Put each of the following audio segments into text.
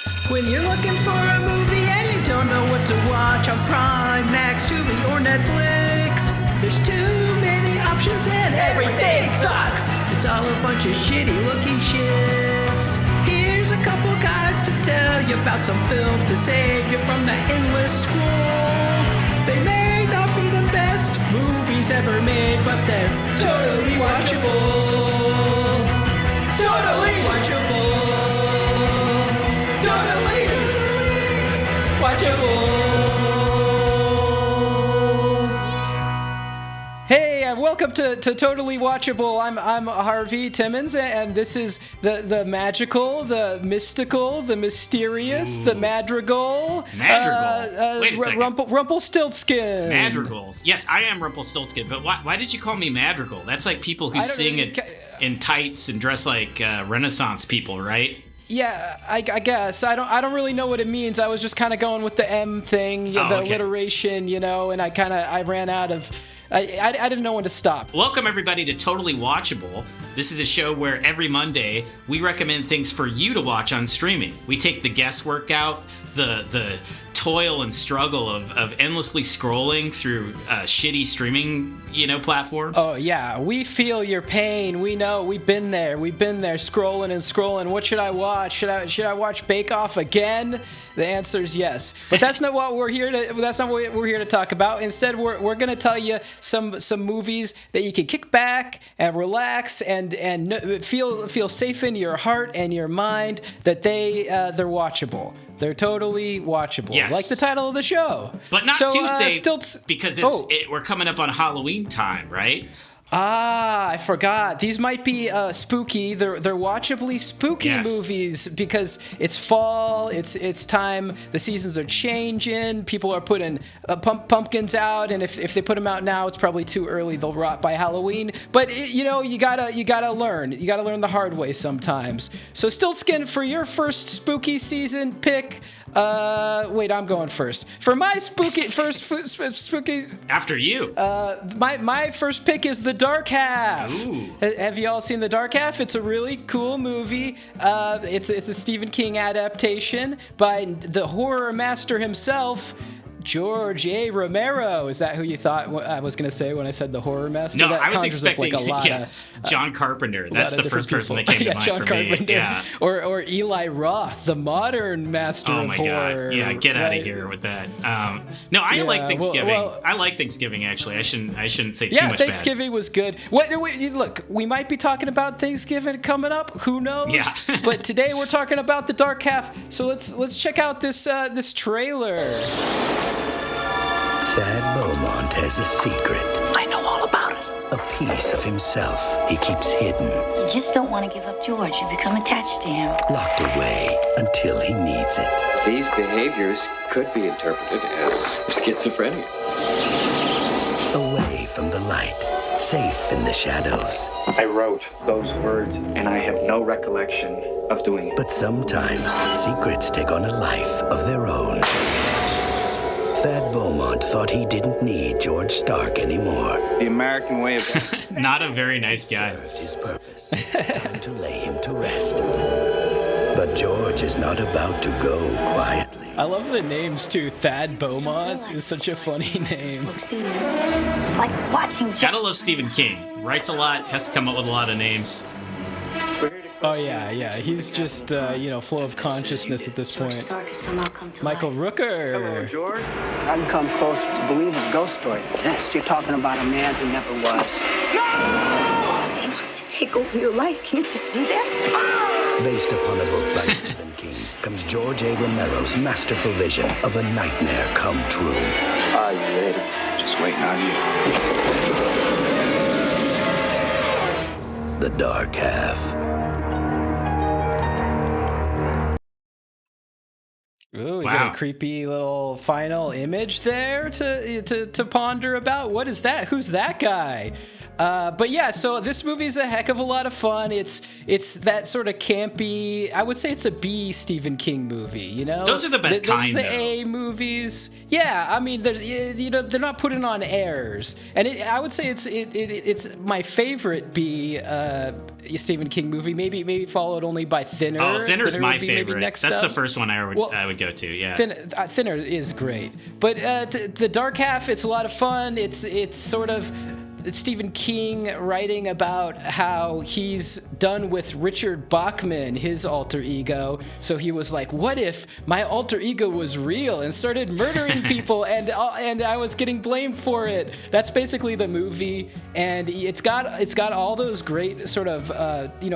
When you're looking for a movie and you don't know what to watch on Prime, Max, Tubi, or Netflix, there's too many options and everything sucks. It's all a bunch of shitty looking shits. Here's a couple guys to tell you about some films to save you from the endless scroll. They may not be the best movies ever made, but they're totally watchable. Totally watchable. Totally watchable. Hey, and welcome to Totally Watchable. I'm Harvey Timmons, and this is the magical, the mystical, the mysterious, the madrigal. Madrigal? Wait a second. Rumpelstiltskin. Madrigals. Yes, I am Rumpelstiltskin, but why did you call me Madrigal? That's like people who sing in tights and dress like Renaissance people, right? Yeah, I guess. I don't really know what it means. I was just kind of going with the M thing, alliteration, and I ran out of... I didn't know when to stop. Welcome, everybody, to Totally Watchable. This is a show where every Monday we recommend things for you to watch on streaming. We take the guesswork out, the toil and struggle of endlessly scrolling through shitty streaming, platforms. Oh, yeah. We feel your pain. We know. We've been there. Scrolling and scrolling. What should I watch? Should I watch Bake Off again? The answer is yes. But that's not what we're here to. That's not what we're here to talk about. Instead, we're going to tell you some movies that you can kick back and relax and feel safe in your heart and your mind that they're watchable. They're totally watchable, yes. Like the title of the show. But not too safe, because we're coming up on Halloween time, right? I forgot. These might be spooky. They're watchably spooky movies because it's fall. It's time. The seasons are changing. People are putting pumpkins out, and if they put them out now, it's probably too early. They'll rot by Halloween. But you gotta learn. You gotta learn the hard way sometimes. So Stiltskin, for your first spooky season pick. Wait, I'm going first. For my spooky after you. My first pick is The Dark Half. Ooh. Have you all seen The Dark Half? It's a really cool movie. It's a Stephen King adaptation by the horror master himself, George A. Romero. Is that who you thought I was going to say when I said the horror master? No, that I was expecting John Carpenter. That's the first person that came to mind John for Carpenter. me. Yeah. Or Eli Roth, the modern master of horror. Oh my God! Yeah, get out of here with that. No, I like Thanksgiving. I like Thanksgiving actually. I shouldn't say too much. Yeah, Thanksgiving was good. Look, we might be talking about Thanksgiving coming up. Who knows? Yeah. But today we're talking about The Dark Half. So let's check out this trailer. Thad Beaumont has a secret. I know all about it. A piece of himself he keeps hidden. You just don't want to give up George. You become attached to him. Locked away until he needs it. These behaviors could be interpreted as schizophrenia. Away from the light, safe in the shadows. I wrote those words, and I have no recollection of doing it. But sometimes secrets take on a life of their own. Thad Beaumont thought he didn't need George Stark anymore. The American way of... Not a very nice guy. Served his purpose. Time to lay him to rest. But George is not about to go quietly. I love the names too. Thad Beaumont is such a funny name. It's like watching... Gotta love Stephen King. Writes a lot, has to come up with a lot of names. Oh yeah. He's just flow of consciousness at this point. Michael Rooker. Hello, George. I can come closer to believe a ghost story than this. You're talking about a man who never was. He wants to take over your life. Can't you see that? Based upon a book by Stephen King, comes George A. Romero's masterful vision of a nightmare come true. Are you ready? Just waiting on you. The Dark Half. Ooh, we got a creepy little final image there to ponder about. What is that? Who's that guy? But yeah, so this movie's a heck of a lot of fun. It's that sort of campy. I would say it's a B Stephen King movie. You know, those are the best kind. Those are the A movies. Yeah, I mean, they're not putting on airs, and I would say it's my favorite B Stephen King movie. Maybe followed only by Thinner. Oh, Thinner's my favorite. That's the first one I would go to. Yeah, Thinner is great, but the Dark Half, it's a lot of fun. It's sort of Stephen King writing about how he's done with Richard Bachman, his alter ego. So he was like, what if my alter ego was real and started murdering people and I was getting blamed for it? That's basically the movie, and it's got all those great sort of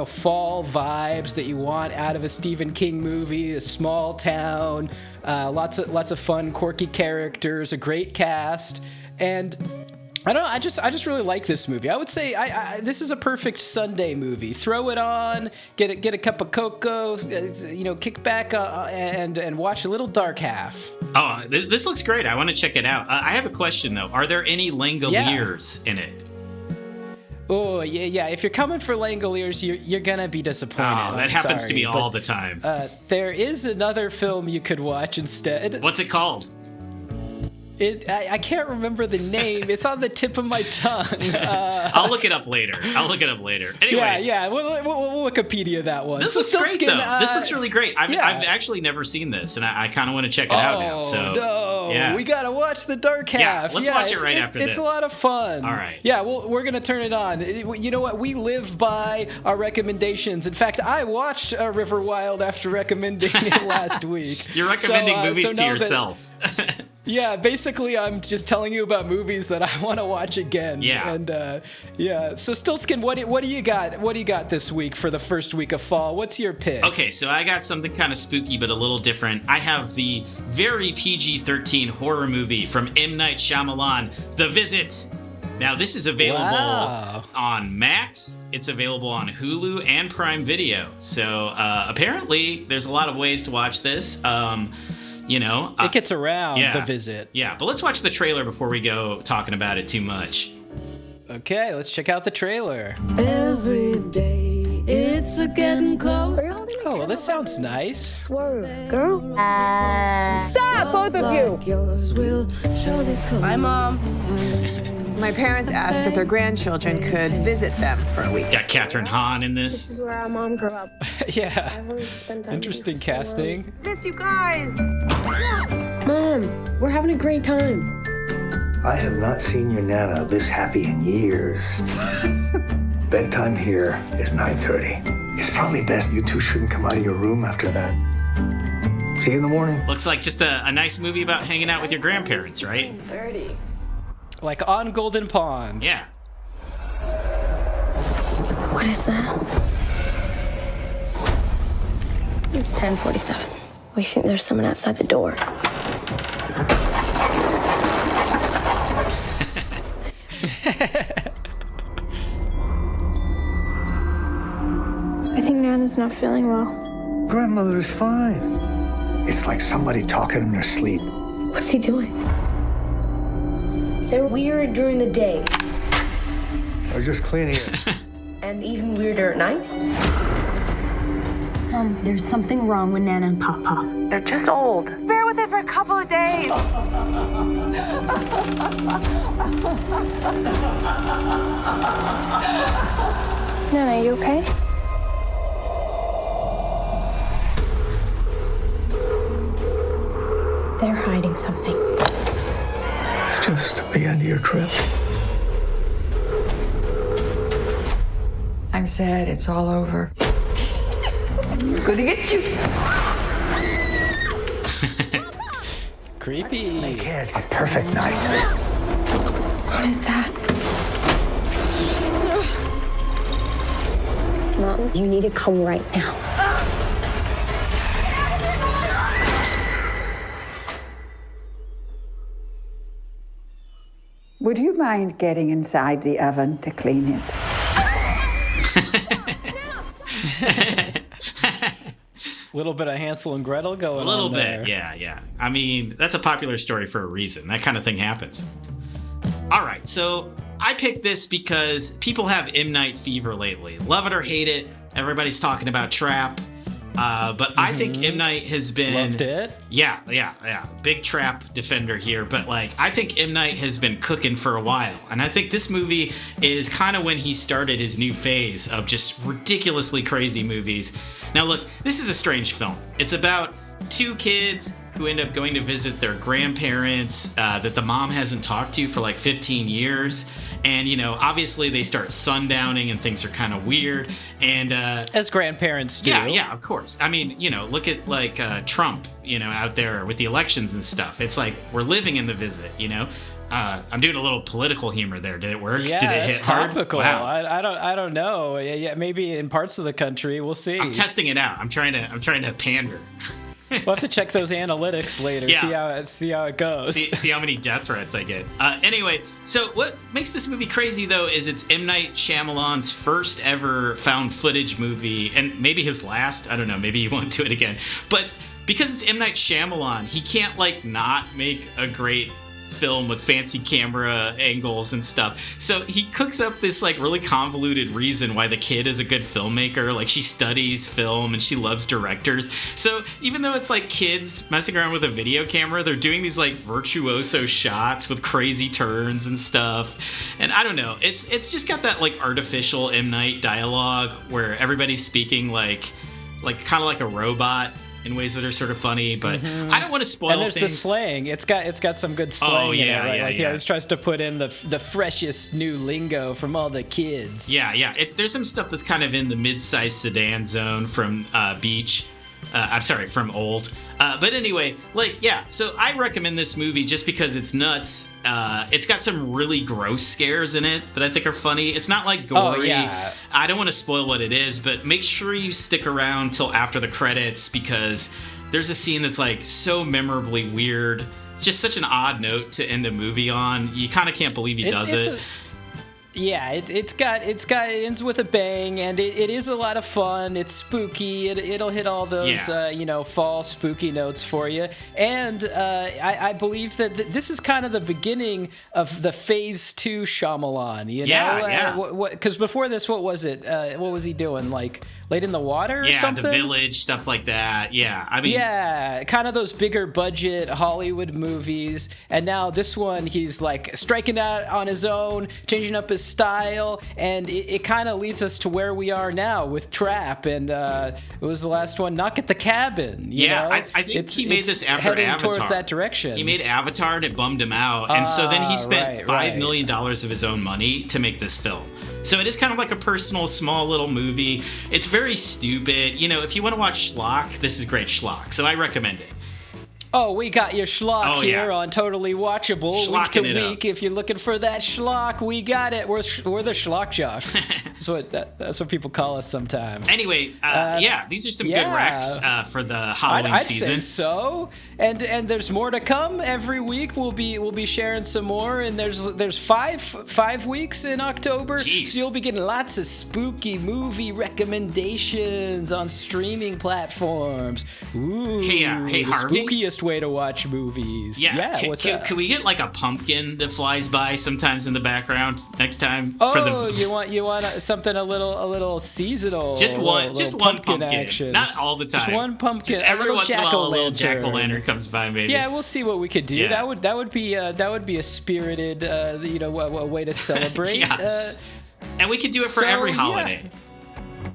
fall vibes that you want out of a Stephen King movie. A small town, lots of fun, quirky characters, a great cast, and I don't know. I just really like this movie. I would say this is a perfect Sunday movie. Throw it on, get a cup of cocoa, kick back and watch a little Dark Half. Oh, this looks great. I want to check it out. I have a question though. Are there any Langoliers in it? Oh yeah. If you're coming for Langoliers, you're gonna be disappointed. Oh, that happens to me all the time. There is another film you could watch instead. What's it called? I can't remember the name. It's on the tip of my tongue. I'll look it up later. Anyway. Yeah. We'll Wikipedia that one. This looks great, though. This looks really great. I've actually never seen this, and I kind of want to check it out now. So, no. Yeah. We got to watch the Dark Half. Yeah, let's watch it right after this. It's a lot of fun. All right. Yeah, we're going to turn it on. You know what? We live by our recommendations. In fact, I watched River Wild after recommending it last week. You're recommending movies to yourself. Yeah, basically, I'm just telling you about movies that I want to watch again. Yeah. And So Stiltskin, what do you got? What do you got this week for the first week of fall? What's your pick? Okay, so I got something kind of spooky, but a little different. I have the very PG-13 horror movie from M. Night Shyamalan, The Visit. Now, this is available on Max. It's available on Hulu and Prime Video. So apparently, there's a lot of ways to watch this. It gets around, The Visit. Yeah, but let's watch the trailer before we go talking about it too much. Okay, let's check out the trailer. Every day, it's a getting close. Oh, well, this sounds nice. Swerve, girl. Stop, both of you. Hi, Mom. My parents asked if their grandchildren could visit them for a week. Got Catherine Hahn in this. This is where our mom grew up. Yeah. Interesting casting. Miss you guys. Mom, we're having a great time. I have not seen your Nana this happy in years. Bedtime here is 9:30. It's probably best you two shouldn't come out of your room after that. See you in the morning. Looks like just a nice movie about hanging out with your grandparents, right? 30. Like on Golden Pond. Yeah. What is that? It's 10:47. We think there's someone outside the door. I think Nana's not feeling well. Grandmother is fine. It's like somebody talking in their sleep. What's he doing? They're weird during the day. They're just cleaning it. And even weirder at night? There's something wrong with Nana and Papa. They're just old. Bear with it for a couple of days. Nana, you okay? They're hiding something. It's just the end of your trip. I'm sad it's all over. Good to get you. Creepy. Make it a perfect night. What is that? Mom, you need to come right now. Would you mind getting inside the oven to clean it? Little bit of Hansel and Gretel going on. A little there. bit, yeah. I mean, that's a popular story for a reason. That kind of thing happens. All right, so I picked this because people have M. Night fever lately. Love it or hate it, everybody's talking about Trap. But I think M. Night has been... Loved it? Yeah. Big Trap defender here. But, like, I think M. Night has been cooking for a while. And I think this movie is kind of when he started his new phase of just ridiculously crazy movies. Now, look, this is a strange film. It's about 2 kids who end up going to visit their grandparents that the mom hasn't talked to for like 15 years. And, you know, obviously they start sundowning and things are kind of weird. And as grandparents do. Yeah, of course. I mean, you know, look at like Trump, you know, out there with the elections and stuff. It's like we're living in the visit, you know. I'm doing a little political humor there. Did it work? Yeah, Did it hit hard? Topical. Wow. I don't know. Yeah, maybe in parts of the country. We'll see. I'm testing it out. I'm trying to pander. We'll have to check those analytics later. Yeah. See how it goes. See how many death threats I get. Anyway, so what makes this movie crazy though is it's M. Night Shyamalan's first ever found footage movie, and maybe his last. I don't know. Maybe he won't do it again. But because it's M. Night Shyamalan, he can't like not make a great film with fancy camera angles and stuff. So he cooks up this like really convoluted reason why the kid is a good filmmaker. Like she studies film and she loves directors. So even though it's like kids messing around with a video camera, they're doing these like virtuoso shots with crazy turns and stuff. And I don't know, it's just got that like artificial M. Night dialogue where everybody's speaking like kind of like a robot in ways that are sort of funny, but I don't want to spoil things. And there's the slang. It's got some good slang in it, right? Like he always tries to put in the freshest new lingo from all the kids. Yeah. There's some stuff that's kind of in the mid-sized sedan zone from Beach. From Old. But anyway, so I recommend this movie just because it's nuts. It's got some really gross scares in it that I think are funny. It's not like gory. Oh, yeah. I don't want to spoil what it is, but make sure you stick around till after the credits because there's a scene that's like so memorably weird. It's just such an odd note to end a movie on. You kind of can't believe he does it. It ends with a bang, and it is a lot of fun. It's spooky. It'll hit all those fall spooky notes for you. And I believe that this is kind of the beginning of the Phase 2 Shyamalan. You know, because before this, what was it? What was he doing? Like Late in the Water or something? Yeah, The Village, stuff like that. Yeah, I mean, kind of those bigger budget Hollywood movies. And now this one, he's like striking out on his own, changing up his style, and it kind of leads us to where we are now with Trap, and it was the last one, Knock at the Cabin. You know? I think he made this after heading Avatar. Towards that direction. He made Avatar and it bummed him out, and so then he spent $5 million of his own money to make this film. So it is kind of like a personal, small little movie. It's very stupid. You know, if you want to watch schlock, this is great schlock. So I recommend it. Oh, we got your schlock here on Totally Watchable, Schlocking week to it week. up. If you're looking for that schlock, we got it. We're the schlock jocks. That's what people call us sometimes. Anyway, these are some good recs for the Halloween season. I'd say so. And there's more to come every week. We'll be sharing some more. And there's five weeks in October. Jeez. So you'll be getting lots of spooky movie recommendations on streaming platforms. Ooh, hey, the Harvey? spookiest way to watch movies. Yeah. What's up? Can we get like a pumpkin that flies by sometimes in the background next time? Oh, you want something a little seasonal? Just one pumpkin action. Not all the time. Just one pumpkin. Just every once in a while, a little jack-o'-lantern comes by, maybe. Yeah, we'll see what we could do. Yeah. That would be a spirited, a way to celebrate. And we could do it for every holiday. Yeah.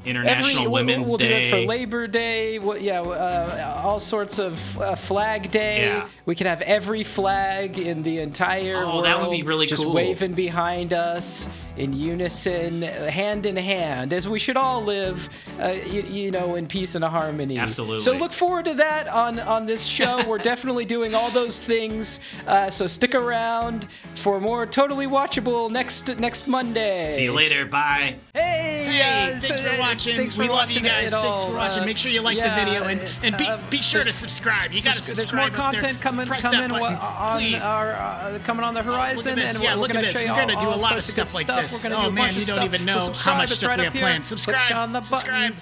International Women's Day. We'll do it for Labor Day. All sorts of Flag Day. Yeah. We could have every flag in the entire world. That would be really just cool. Waving behind us in unison, hand in hand, as we should all live, in peace and harmony. Absolutely. So look forward to that on this show. We're definitely doing all those things. So stick around for more Totally Watchable next Monday. See you later. Bye. Hey, thanks for watching. We love you guys. Thanks for watching. Make sure you like the video and be sure to subscribe. You got to subscribe. There's more content coming on the horizon. Look at this. And look at this. We're going to do a lot of stuff like this. Oh man, you don't even know how much stuff we have planned. Subscribe.